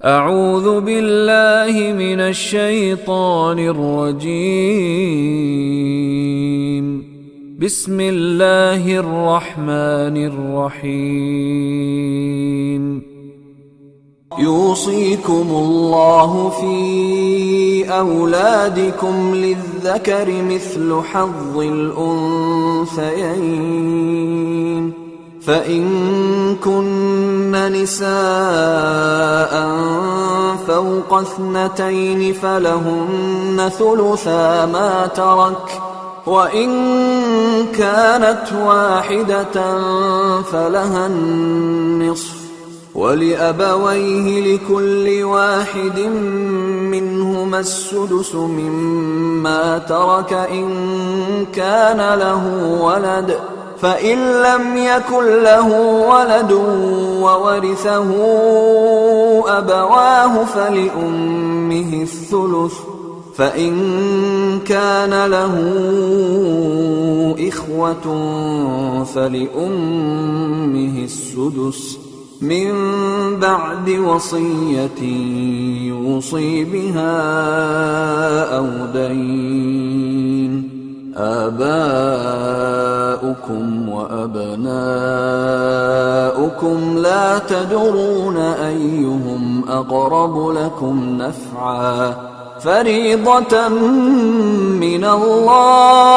اعوذ باللہ من الشیطان الرجیم بسم اللہ الرحمن الرحیم یوصیکم اللہ فی اولادکم للذکر مثل حظ الانثیین فَإِن كُنَّ نِسَاءً فَوْقَ اثْنَتَيْنِ فَلَهُنَّ ثُلُثَا مَا تَرَكَ وَإِن كَانَتْ وَاحِدَةً فَلَهَا النِّصْفُ وَلِأَبَوَيْهِ لِكُلِّ وَاحِدٍ مِّنْهُمَا السُّدُسُ مِمَّا تَرَكَ إِن كَانَ لَهُ وَلَدٌ فَإِن لَّمْ يَكُن لَّهُ وَلَدٌ وَوَرِثَهُ أَبَوَاهُ فَلِأُمِّهِ الثُّلُثُ فَإِن كَانَ لَهُ إِخْوَةٌ فَلِأُمِّهِ السُّدُسُ مِن بَعْدِ وَصِيَّةٍ يُوصِي بِهَا أَوْ دَيْنٍ آباؤكم وأبناؤكم لا تدرون أيهم أقرب لكم نفعا فريضة من الله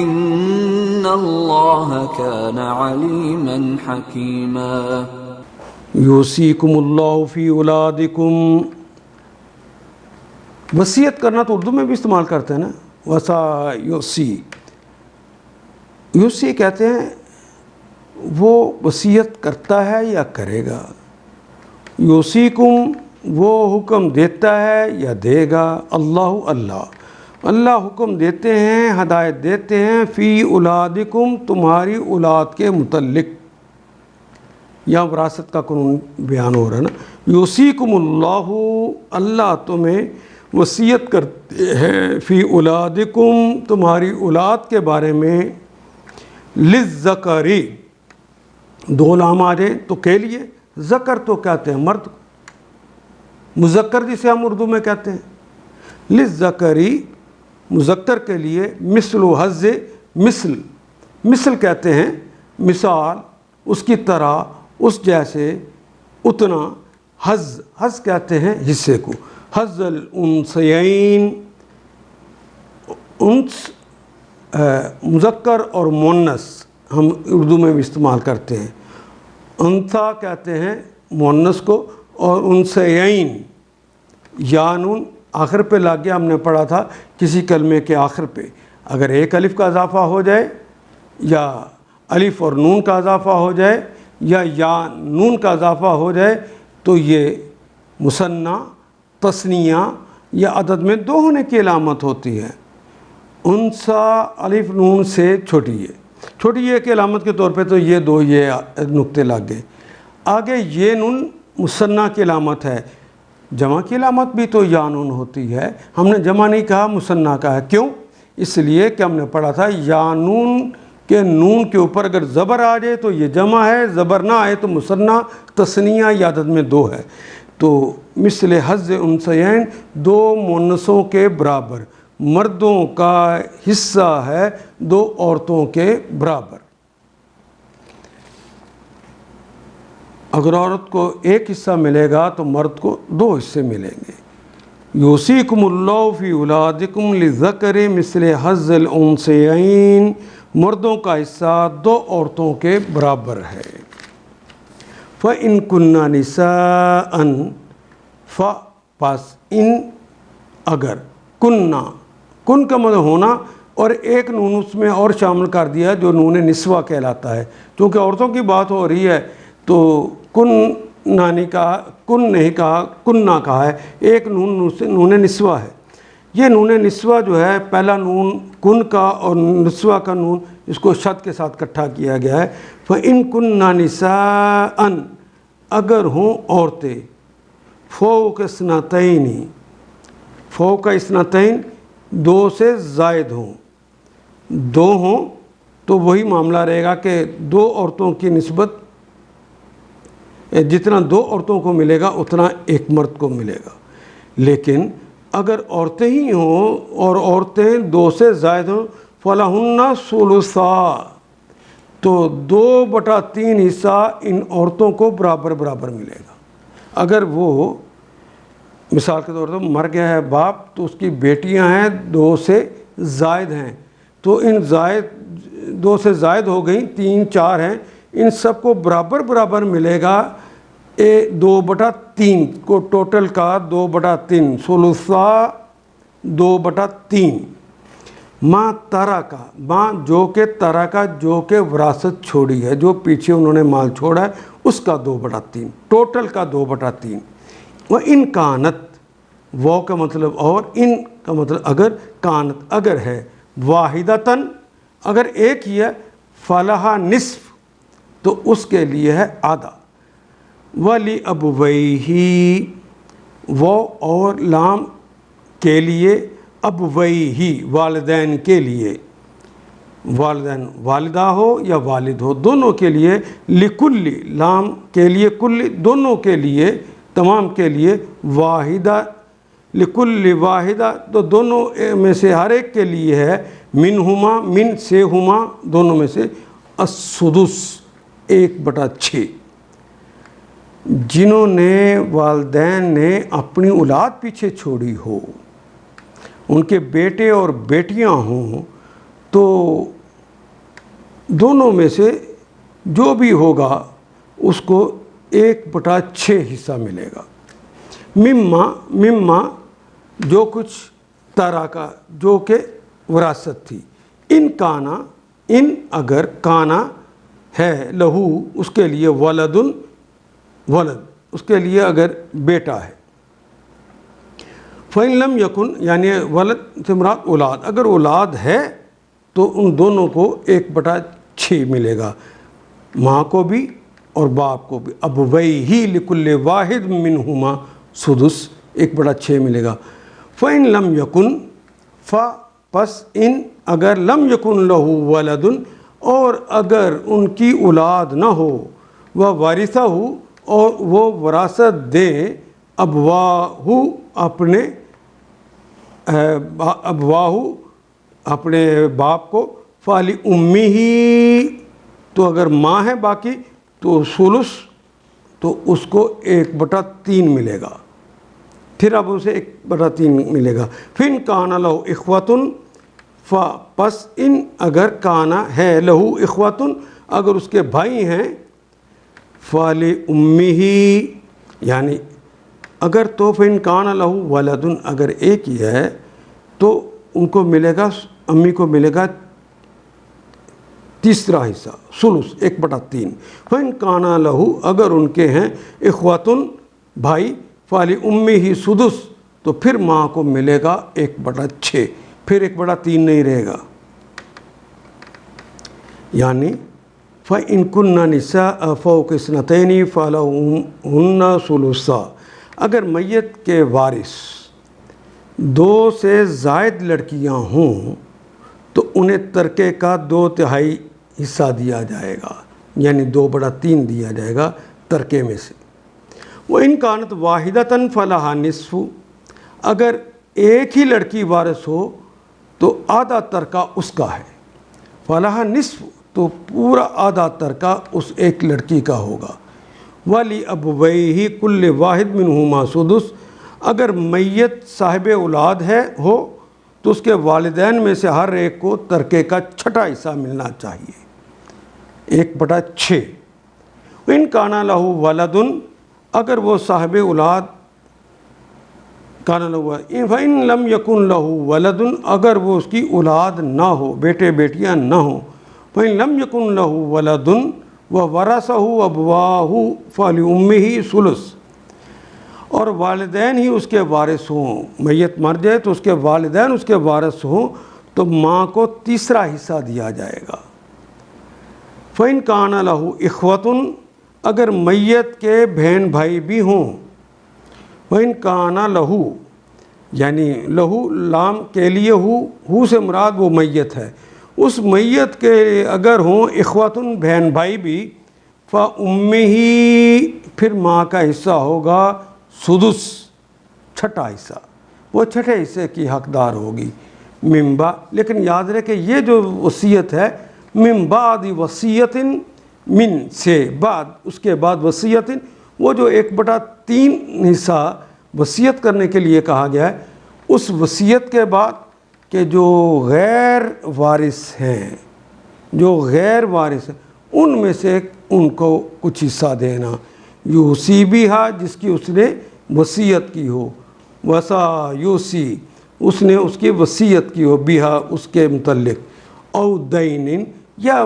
إن الله كان عليما حكيما یوصیکم اللہ فی اولادکم. وصیت کرنا تو اردو میں بھی استعمال کرتے ہیں نا، وصا یوصی کہتے ہیں وہ وصیت کرتا ہے یا کرے گا. یوصیکم وہ حکم دیتا ہے یا دے گا. اللہ حکم دیتے ہیں، ہدایت دیتے ہیں فی اولادکم تمہاری اولاد کے متعلق. یہاں وراثت کا قانون بیان ہو رہا ہے نا. یوصیکم اللہ تمہیں وصیت کرتے ہیں فی اولادکم تمہاری اولاد کے بارے میں. للذکری دو لام آ جائیں تو کے لیے، ذکر تو کہتے ہیں مرد، مذکر جسے ہم اردو میں کہتے ہیں. للذکری مذکر کے لیے، مثل حظ مثل کہتے ہیں مثال، اس کی طرح، اس جیسے، اتنا. حظ کہتے ہیں حصے کو. حظ الانثیین انس مذکر اور مؤنث ہم اردو میں بھی استعمال کرتے ہیں. انثیٰ کہتے ہیں مؤنث کو، اور انثیین یا نون آخر پہ لگ گیا. ہم نے پڑھا تھا کسی کلمے کے آخر پہ اگر ایک الف کا اضافہ ہو جائے، یا الف اور نون کا اضافہ ہو جائے، یا نون کا اضافہ ہو جائے، تو یہ مثنیٰ، تثنیہ یا عدد میں دو ہونے کی علامت ہوتی ہے. انثیٰ الف نون سے چھوٹی ہے کی علامت کے طور پہ تو یہ دو یہ نقطے لگ گئے. آگے یہ نون مثنیٰ کی علامت ہے. جمع کی علامت بھی تو یا نون ہوتی ہے. ہم نے جمع نہیں کہا، مثنیٰ کا ہے. کیوں؟ اس لیے کہ ہم نے پڑھا تھا یا نون کے نون کے اوپر اگر زبر آ جائے تو یہ جمع ہے، زبر نہ آئے تو مثنیٰ، تثنیہ یا عدد میں دو ہے. تو مثل حظ انثیین دو مؤنثوں کے برابر، مردوں کا حصہ ہے دو عورتوں کے برابر. اگر عورت کو ایک حصہ ملے گا تو مرد کو دو حصے ملیں گے. یوصیکم اللہ فی اولادکم للذکر مثل حظ الانثیین مردوں کا حصہ دو عورتوں کے برابر ہے. فَإِن كُنَّ نِسَاءً پس ان اگر کن کا مطلب ہونا، اور ایک نون اس میں اور شامل کر دیا جو نون نسوہ کہلاتا ہے. چونکہ عورتوں کی بات ہو رہی ہے تو کن نہیں کہا، کنہ کہا ہے. ایک نون نسوہ ہے. یہ نون نسوہ جو ہے، پہلا نون کن کا اور نسوہ کا نون، اس کو شد کے ساتھ اکٹھا کیا گیا ہے. فَإِن كُنَّ نِسَاءً اگر ہوں عورتیں، فوق اثنتین دو سے زائد ہوں، دو ہوں تو وہی معاملہ رہے گا کہ دو عورتوں کی نسبت جتنا 2 عورتوں کو ملے گا اتنا ایک مرد کو ملے گا. لیکن اگر عورتیں ہی ہوں اور عورتیں 2 سے زائد ہوں فَلَهُنَّ ثُلُثَا، تو 2/3 حصہ ان عورتوں کو برابر برابر ملے گا. اگر وہ مثال کے طور پر مر گیا ہے باپ تو اس کی بیٹیاں ہیں 2 سے زائد ہیں، تو ان 2 سے زائد ہو گئیں، 3 4 ہیں، ان سب کو برابر برابر ملے گا 2/3 کو، ٹوٹل کا 2/3، ثلثا 2/3. ماں تارا کا، ماں جو کہ تارا کا، جو کہ وراثت چھوڑی ہے، جو پیچھے انہوں نے مال چھوڑا ہے اس کا 2/3، ٹوٹل کا 2/3. وہ ان کانت، وہ کا مطلب اور، ان کا مطلب اگر، کانت اگر ہے، واحدتاً اگر ایک ہی ہے، فلہا نصف تو اس کے لیے ہے آدھا. ولی ابویہ، وہ اور لام کے لیے، ابویہ والدین کے لیے، والدین والدہ ہو یا والد ہو دونوں کے لیے، لکل لام کے لیے، کل دونوں کے لیے، تمام کے لیے، واحدہ لکل واحدہ تو دونوں میں سے ہر ایک کے لیے ہے، منہما من سے ہما دونوں میں سے، السدس 1/6. جنہوں نے والدین نے اپنی اولاد پیچھے چھوڑی ہو، ان کے بیٹے اور بیٹیاں ہوں، تو دونوں میں سے جو بھی ہوگا اس کو 1/6 حصہ ملے گا. مما جو کچھ تارا کا، جو کہ وراثت تھی، ان کانا، ان اگر، کانا ہے، لہو اس کے لیے، ولدن ولد اس کے لیے اگر بیٹا ہے، فَإِن لَمْ يَكُنْ یعنی ولد سے مراد اولاد، اگر اولاد ہے تو ان دونوں کو 1/6 ملے گا، ماں کو بھی اور باپ کو بھی. ابویہ لکل واحد منہما سدس 1/6 ملے گا. فَإِن لَمْ يَكُنْ پس ان اگر، لم یکن لہو ولدن اور اگر ان کی اولاد نہ ہو، وَوَارِثَہُ اور وہ وراثت دے، ابواہ اپنے اپنے باپ کو، فَلِأُمِّهِ تو اگر ماں ہے باقی تو ثلث تو اس کو 1/3 ملے گا، پھر اب اسے 1/3 ملے گا. فِن کَانَ لَهُ اِخْوَةٌ پس ان اگر، کانا ہے، لہو اخواتن اگر اس کے بھائی ہیں، فَلِأُمِّهِ یعنی اگر، تو فِن کَانَ لَهُ وَلَدٌ اگر ایک ہی ہے تو ان کو ملے گا، امی کو ملے گا تیسرا حصہ، ثلث 1/3. فَإِن کَانَ لَهُ اگر ان کے ہیں، اخواتن بھائی، فَلِأُمِّهِ سدس تو پھر ماں کو ملے گا 1/6، پھر 1/3 نہیں رہے گا. یعنی فَإِن كُنَّ نِسَاءَ فَوْقَ اثْنَتَيْنِ فَلَهُنَّ ثُلُثَا اگر میت کے وارث 2 سے زائد لڑکیاں ہوں تو انہیں ترکے کا 2/3 حصہ دیا جائے گا، یعنی 2/3 دیا جائے گا ترکے میں سے. وَإِن كَانَتْ وَاحِدَةً فَلَهَا نِصْفُ اگر ایک ہی لڑکی وارث ہو تو آدھا ترکہ اس کا ہے، فَلَهَا نِصْفُ تو پورا آدھا ترکہ اس ایک لڑکی کا ہوگا. وَلِأَبْوَيْهِ كُلِّ وَاحِدٍ مِّنْهُمَا سُدُسٌ اگر میت صاحب اولاد ہو تو اس کے والدین میں سے ہر ایک کو ترکے کا 6واں حصہ ملنا چاہیے، 1/6. وَإِن كَانَ لَهُ وَلَدٌ اگر وہ صاحب اولاد، فَإِن لَمْ يَكُنْ لَهُ وَلَدٌ اگر وہ اس کی اولاد نہ ہو، بیٹے بیٹیاں نہ ہوں، فَإِن لَمْ يَكُنْ لَهُ وَلَدٌ وَوَرَثَهُ أَبْوَاهُ فَلِأُمِّهِ ثُلُثٌ اور والدین ہی اس کے وارث ہوں، میت مر جائے تو اس کے والدین اس کے وارث ہوں تو ماں کو تیسرا حصہ دیا جائے گا. فَإِن كَانَ لَهُ إِخْوَةٌ اگر میت کے بہن بھائی بھی ہوں، وَإِن كَانَ لَهُ یعنی لہو لام کے لیے، ہو سے مراد وہ میت ہے، اس میت کے اگر ہوں اخواتن بہن بھائی بھی، فَأُمِّهِ پھر ماں کا حصہ ہوگا سدس، چھٹا حصہ، وہ چھٹے حصے کی حقدار ہوگی ممبا. لیکن یاد رہے کہ یہ جو وصیت ہے من بعد وصیت، من سے بعد، اس کے بعد وصیت، وہ جو 1/3 حصہ وصیت کرنے کے لیے کہا گیا ہے، اس وصیت کے بعد کہ جو غیر وارث ہیں، جو غیر وارث ہیں ان میں سے ان کو کچھ حصہ دینا. یوسی بیہا، جس کی اس نے وصیت کی ہو، وسا یوسی، اس نے اس کی وصیت کی ہو، بیہا اس کے متعلق، او دین، یا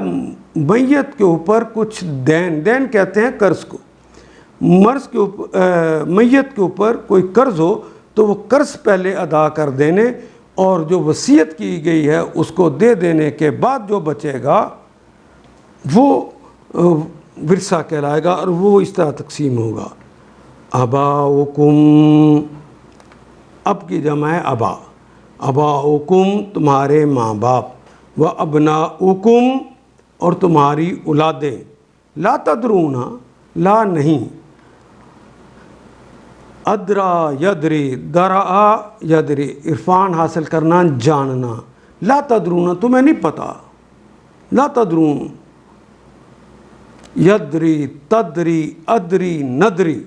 میت کے اوپر کچھ دین، دین کہتے ہیں قرض کو، مرض کے اوپر میت کے اوپر کوئی قرض ہو تو وہ قرض پہلے ادا کر دینے، اور جو وصیت کی گئی ہے اس کو دے دینے کے بعد جو بچے گا وہ ورثہ کہلائے گا، اور وہ اس طرح تقسیم ہوگا. اباؤکم، اب کی جمع ہے ابا، اباؤکم تمہارے ماں باپ، و ابناؤکم اور تمہاری اولادیں، لا تدرون، لا نہیں، ادرا یدری، درا یدری، عرفان حاصل کرنا، جاننا، لا تدرون تمہیں نہیں پتا، لا تدرون، یدری، تدری، ادری، ندری،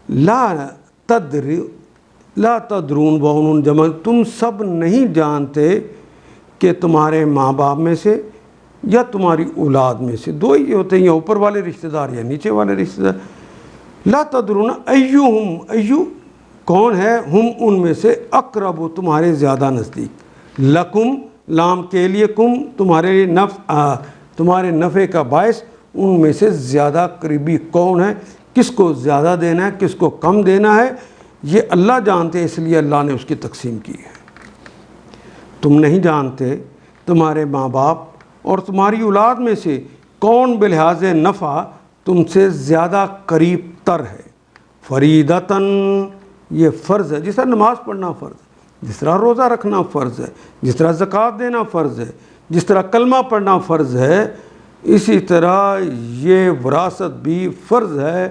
لا تدری، لا تدرون بہن جمع، تم سب نہیں جانتے کہ تمہارے ماں باپ میں سے یا تمہاری اولاد میں سے، دو ہی ہوتے ہیں، یا اوپر والے رشتہ دار یا نیچے والے رشتہ دار. لا تدرون ایہم، ایو کون ہے، ہم ان میں سے، اقرب تمہارے زیادہ نزدیک، لکم لام کے لیے، کم تمہارے لیے، تمہارے نفع کا باعث، ان میں سے زیادہ قریبی کون ہے، کس کو زیادہ دینا ہے، کس کو کم دینا ہے، یہ اللہ جانتے ہیں، اس لیے اللہ نے اس کی تقسیم کی ہے. تم نہیں جانتے تمہارے ماں باپ اور تمہاری اولاد میں سے کون بلحاظ نفع تم سے زیادہ قریب تر ہے. فریدتاً، یہ فرض ہے، جس طرح نماز پڑھنا فرض ہے، جس طرح روزہ رکھنا فرض ہے، جس طرح زکوٰۃ دینا فرض ہے، جس طرح کلمہ پڑھنا فرض ہے، اسی طرح یہ وراثت بھی فرض ہے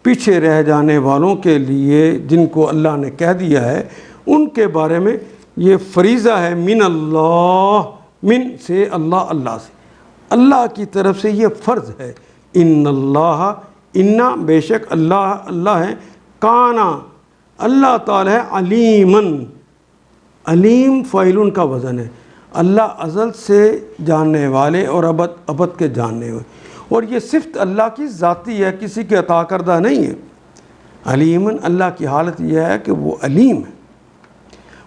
پیچھے رہ جانے والوں کے لیے، جن کو اللہ نے کہہ دیا ہے ان کے بارے میں یہ فریضہ ہے. من اللہ، من سے اللہ، اللہ سے، اللہ کی طرف سے یہ فرض ہے. ان اللہ، انا بے شک اللہ، اللہ ہے، کانا اللہ تعالی ہے، علیمن، علیم فاعل کا وزن ہے، اللہ ازل سے جاننے والے اور ابد کے جاننے والے. اور یہ صفت اللہ کی ذاتی ہے، کسی کے عطا کردہ نہیں ہے. علیمن، اللہ کی حالت یہ ہے کہ وہ علیم ہے،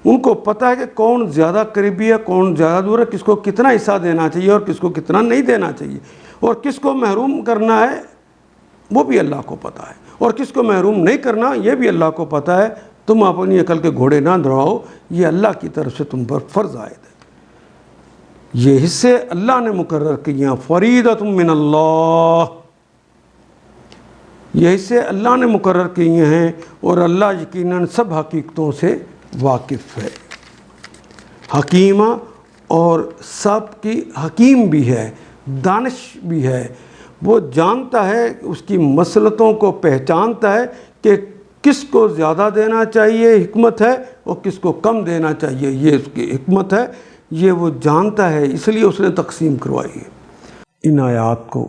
ان کو پتہ ہے کہ کون زیادہ قریبی ہے، کون زیادہ دور ہے، کس کو کتنا حصہ دینا چاہیے اور کس کو کتنا نہیں دینا چاہیے، اور کس کو محروم کرنا ہے وہ بھی اللہ کو پتہ ہے، اور کس کو محروم نہیں کرنا یہ بھی اللہ کو پتہ ہے. تم اپنی عقل کے گھوڑے نہ دوڑاؤ، یہ اللہ کی طرف سے تم پر فرض عائد ہے. یہ حصے اللہ نے مقرر کیے ہیں، فریدۃ من اللہ، یہ حصے اللہ نے مقرر کیے ہیں، اور اللہ یقیناً سب حقیقتوں سے واقف ہے. حکیمہ، اور سب کی حکیم بھی ہے، دانش بھی ہے، وہ جانتا ہے، اس کی مصلحتوں کو پہچانتا ہے کہ کس کو زیادہ دینا چاہیے، حکمت ہے، اور کس کو کم دینا چاہیے، یہ اس کی حکمت ہے، یہ وہ جانتا ہے، اس لیے اس نے تقسیم کروائی ہے. ان آیات کو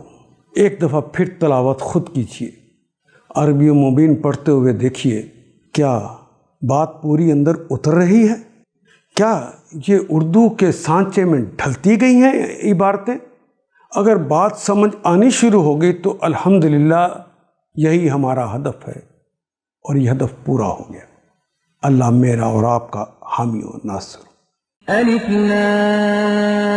ایک دفعہ پھر تلاوت خود کیجیے، عربی مبین پڑھتے ہوئے دیکھیے، کیا بات پوری اندر اتر رہی ہے؟ کیا یہ اردو کے سانچے میں ڈھلتی گئی ہیں عبارتیں؟ اگر بات سمجھ آنی شروع ہو گئی تو الحمدللہ یہی ہمارا ہدف ہے، اور یہ ہدف پورا ہو گیا. اللہ میرا اور آپ کا حامی و ناصر. الف لام